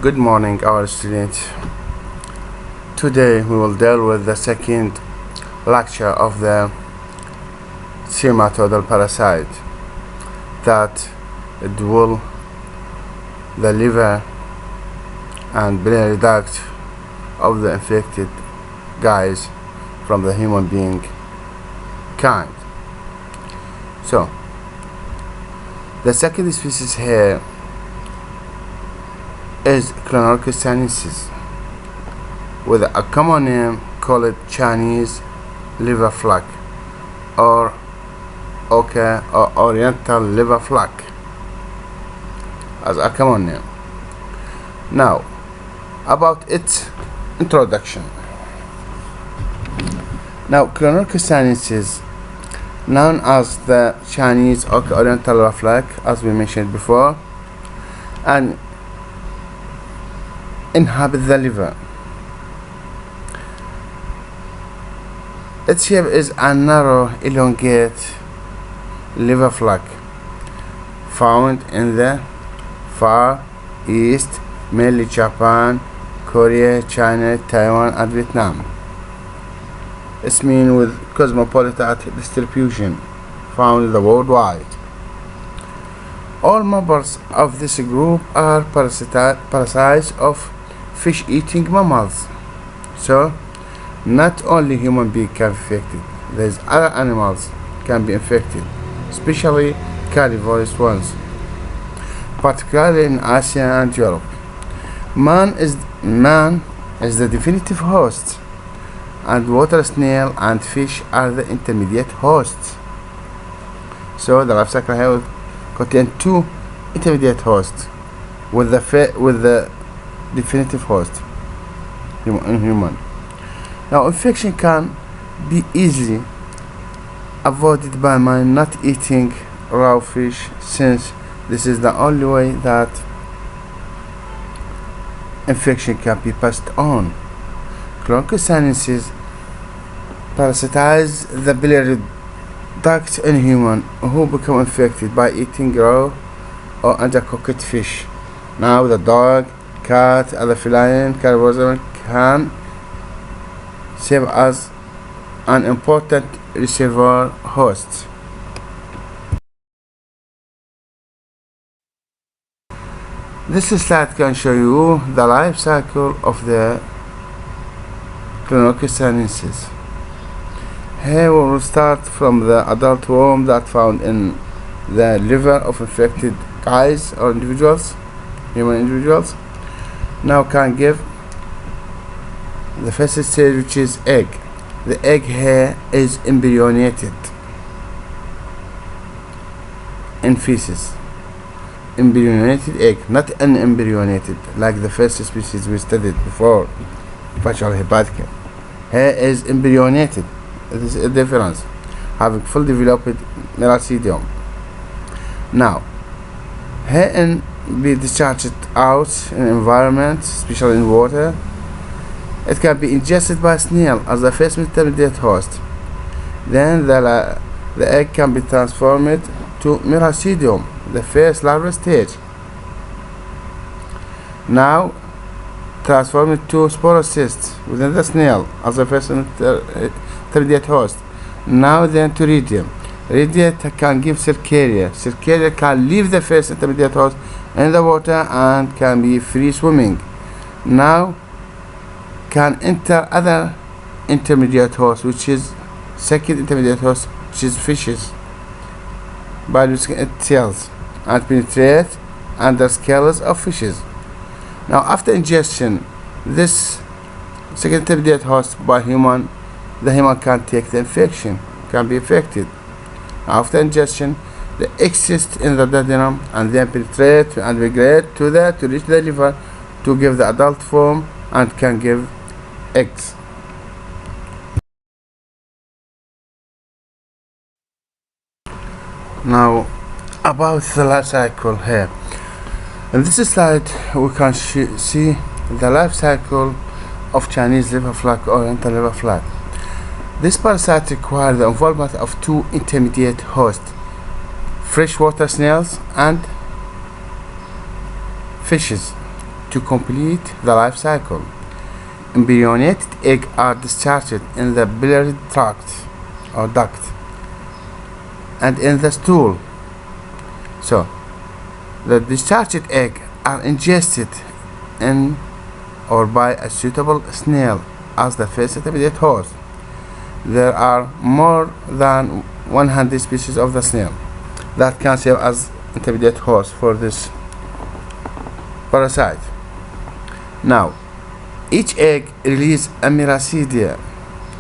Good morning, our students. Today we will deal with the second lecture of the trematodal parasite that dwell the liver and biliary duct of the infected guys from the human being kind. So the second species here is Clonorchis with a common name called Chinese liver flag or Oka or Oriental liver flag as a common name. Now about its introduction. Now Clonorchis known as the Chinese Oka Oriental liver flag, as we mentioned before, and inhabit the liver. Its shape is a narrow, elongate liver flag found in the Far East, mainly Japan, Korea, China, Taiwan, and Vietnam. It's mean with cosmopolitan distribution found worldwide. All members of this group are parasites of fish-eating mammals. So, not only human beings can be infected, there's other animals can be infected, especially carnivorous ones, particularly in Asia and Europe. Man is the definitive host, and water snail and fish are the intermediate hosts. So the life cycle here will contain two intermediate hosts with the definitive host, human. Now infection can be easily avoided by man not eating raw fish, since this is the only way that infection can be passed on. Clonorchis parasitize the biliary duct in human who become infected by eating raw or undercooked fish. Now the dog, cat, other feline carnivores can serve as an important reservoir host. This slide can show you the life cycle of the Clonorchis. Here we will start from the adult worm that found in the liver of infected guys or individuals, human individuals. Now can give the first stage, which is egg. The egg here is embryonated in feces. Embryonated egg, not unembryonated like the first species we studied before, Facial hepatica. Here is embryonated. It is a difference, having full developed meracidium. Now, here be discharged out in environment, especially in water. It can be ingested by snail as the first intermediate host. Then the egg can be transformed to meracidium, the first larval stage. Now transformed to sporocyst within the snail as the first intermediate host. Now then to radium. Radium can give cercaria. Cercaria can leave the first intermediate host in the water and can be free swimming. Now can enter other intermediate host, which is second intermediate host, which is fishes, by losing its cells and penetrate under scales of fishes. Now after ingestion, this second intermediate host by human, the human can take the infection, can be affected. After ingestion, they exist in the duodenum and then penetrate and migrate to reach the liver to give the adult form and can give eggs. Now about the life cycle here. In this slide we can see the life cycle of Chinese liver flag or Oriental liver flag. This parasite requires the involvement of two intermediate hosts, freshwater snails and fishes. to complete the life cycle. Embryonated eggs are discharged in the biliary tract or duct and in the stool. So the discharged eggs are ingested in or by a suitable snail as the first intermediate host. There are more than 100 species of the snail that can serve as intermediate host for this parasite. Now, each egg releases a miracidia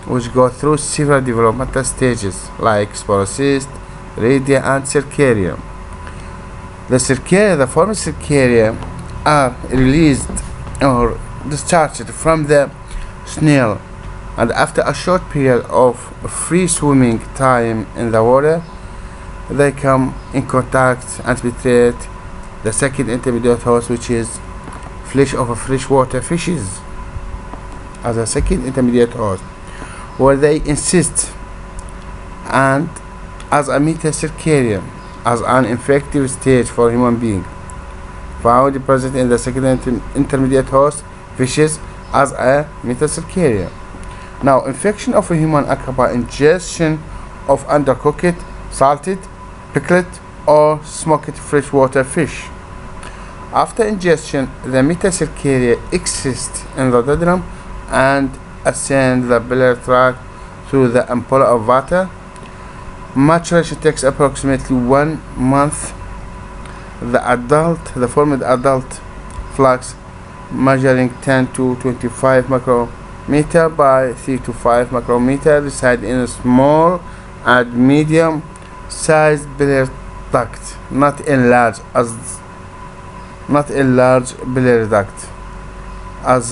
which go through several developmental stages like sporocyst, radium, and cercarium. The formed cercaria are released or discharged from the snail, and after a short period of free swimming time in the water, they come in contact and penetrate the second intermediate host, which is flesh of freshwater fishes, as a second intermediate host, where they insist and as a metacercarium, as an infective stage for human being, found present in the second intermediate host fishes as a metacercarium. Now, infection of a human occur by ingestion of undercooked, salted, pickled, or smoked freshwater fish. After ingestion, the metacercaria exist in the duodenum and ascend the biliary tract through the ampulla of water. Maturation takes approximately 1 month. The formed adult flux, measuring 10 to 25 micrometer by 3 to 5 micrometer, reside in a small and medium sized biliary duct, not in large biliary duct, as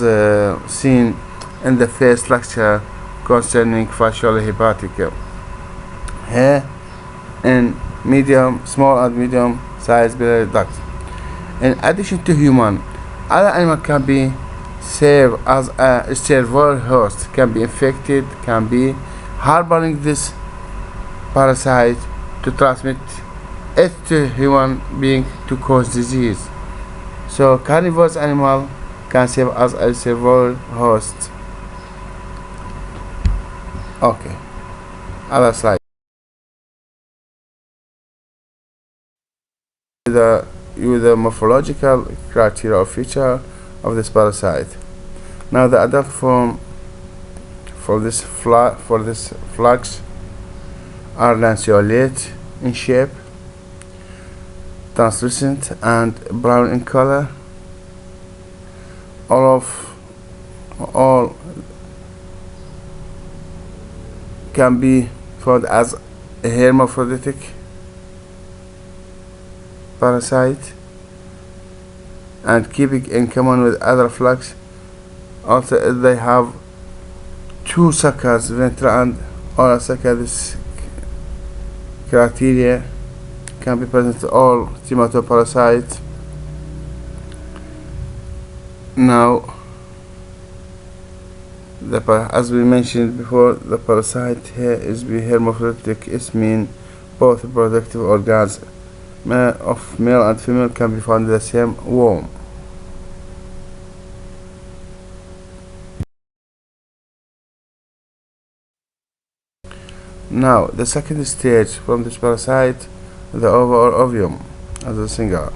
seen in the first lecture concerning fascial hepatic. Here, in small and medium sized biliary duct. In addition to human, other animals can be served as a reservoir host, can be infected, can be harboring this parasite to transmit it to human being to cause disease. So carnivorous animal can serve as a reservoir host. Okay, other slide. The morphological criteria or feature of this parasite. Now, the adult form for this flux are lanceolate in shape, translucent and brown in color. All can be found as a hermaphroditic parasite, and keeping in common with other flux, also they have two suckers, ventral and oral sucker. This criteria can be present in all stomatoparasites. Now, as we mentioned before, the parasite here is hermaphroditic. It means both reproductive organs of male and female can be found in the same worm. Now, the second stage from this parasite, the ova or ovum, as a singular.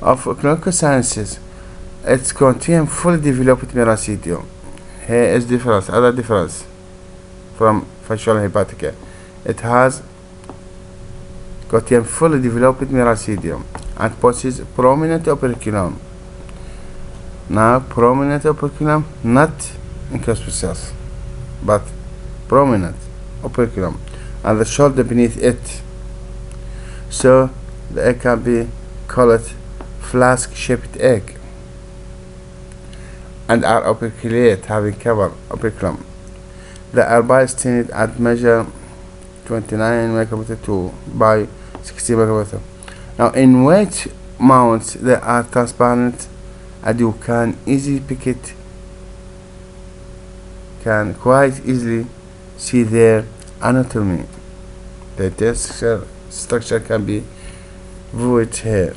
Of clinical sciences, it contains fully developed miracidium. Here is other difference from fascial hepatica. It has contains fully developed miracidium and possesses prominent operculum. Now, prominent operculum, not inconspicuous, but prominent operculum, and the shoulder beneath it. So the egg can be called flask-shaped egg, and are operculate, having cover operculum. They are by-stained and measure 29 micrometer by 60 micrometer. Now, in which mounts they are transparent, and you can easily pick it, can quite easily see their anatomy. The structure can be viewed here.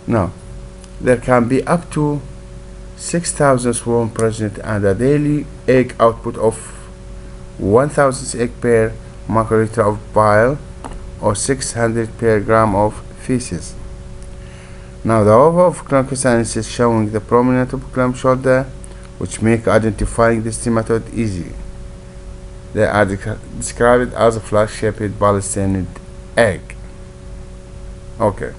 Now, there can be up to 6,000 swarm present and a daily egg output of 1,000 egg per microliter of bile or 600 per gram of feces. Now the ova of clinical sciences showing the prominent clam shoulder, which make identifying this nematode easy. They are described as a flag-shaped ball-stained egg. Okay.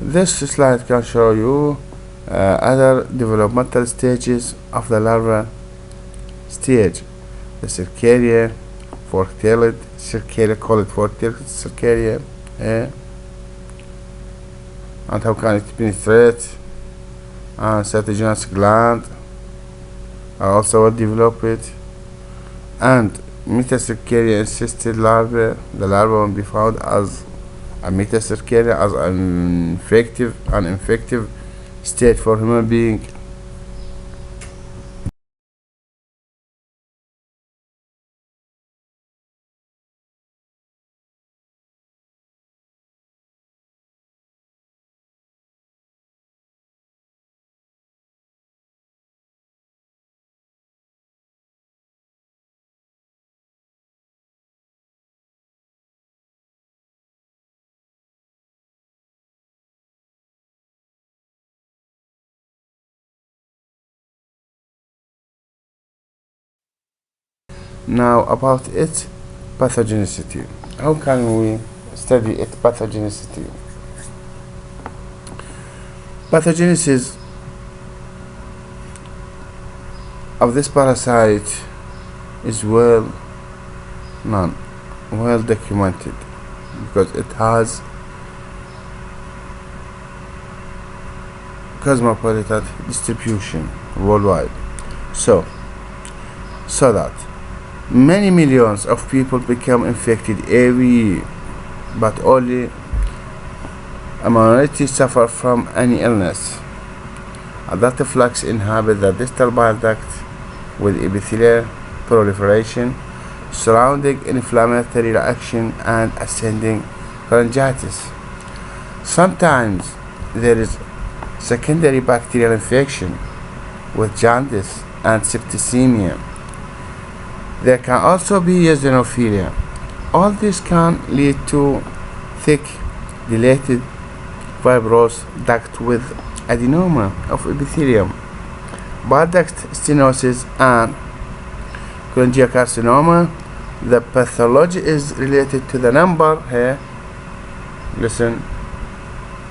This slide can show you other developmental stages of the larva stage. The cercaria, fork-tailed cercaria, call it fork-tailed cercaria, and how can it penetrate, and cytogenous gland are also well developed, and metacercaria encysted larvae. The larva will be found as a metacercaria as an infective state for human being. Now about its pathogenicity. How can we study its pathogenicity? Pathogenesis of this parasite is well known, well documented, because it has cosmopolitan distribution worldwide. So that many millions of people become infected every year, but only a minority suffer from any illness. Adaptive flux inhabit the distal bile duct with epithelial proliferation, surrounding inflammatory reaction and ascending pharyngitis. Sometimes there is secondary bacterial infection with jaundice and septicemia. There can also be eosinophilia. All this can lead to thick, dilated, fibrous duct with adenoma of epithelium, bile duct stenosis, and cholangiocarcinoma. The pathology is related to the number here. Listen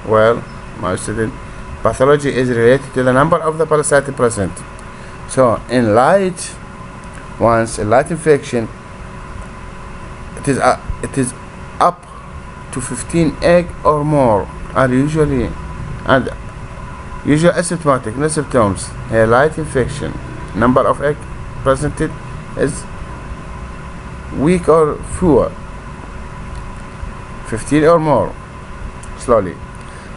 well, my student. Pathology is related to the number of the parasite present. So in light, once a light infection, it is up to 15 egg or more are usually asymptomatic, no symptoms. A light infection, number of egg presented is weak or fewer, 15 or more, slowly.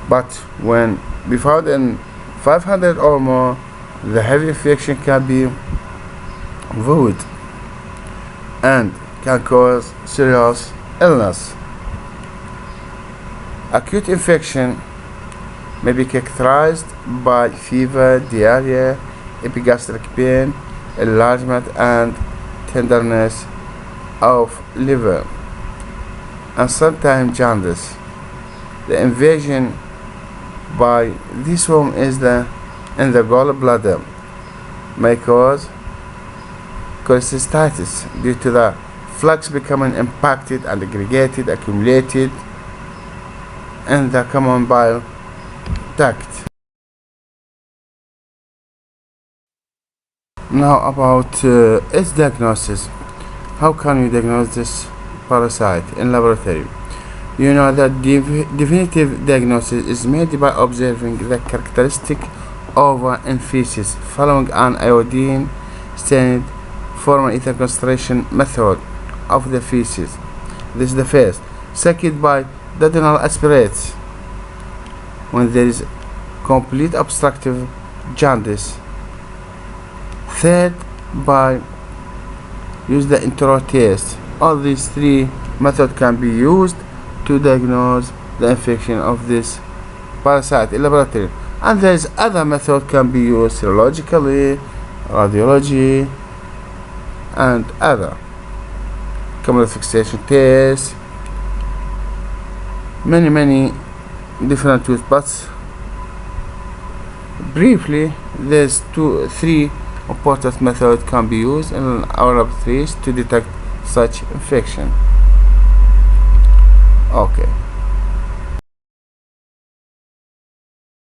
But when we found in 500 or more, the heavy infection can be vivid and can cause serious illness. Acute infection may be characterized by fever, diarrhea, epigastric pain, enlargement and tenderness of liver, and sometimes jaundice. The invasion by this worm in the gallbladder may cause cholecystitis due to the flux becoming impacted and aggregated, accumulated in the common bile duct. Now about its diagnosis. How can we diagnose this parasite in laboratory? You know that definitive diagnosis is made by observing the characteristic ova and feces following an iodine stained formal ether concentration method of the feces. This is the first. Second, by duodenal aspirates when there is complete obstructive jaundice. Third, by use the intro test. All these three methods can be used to diagnose the infection of this parasite in laboratory. And there's other method can be used serologically, radiology, and other chemical fixation tests, many different tools. But briefly, there's three important methods can be used in our laboratories to detect such infection. Okay.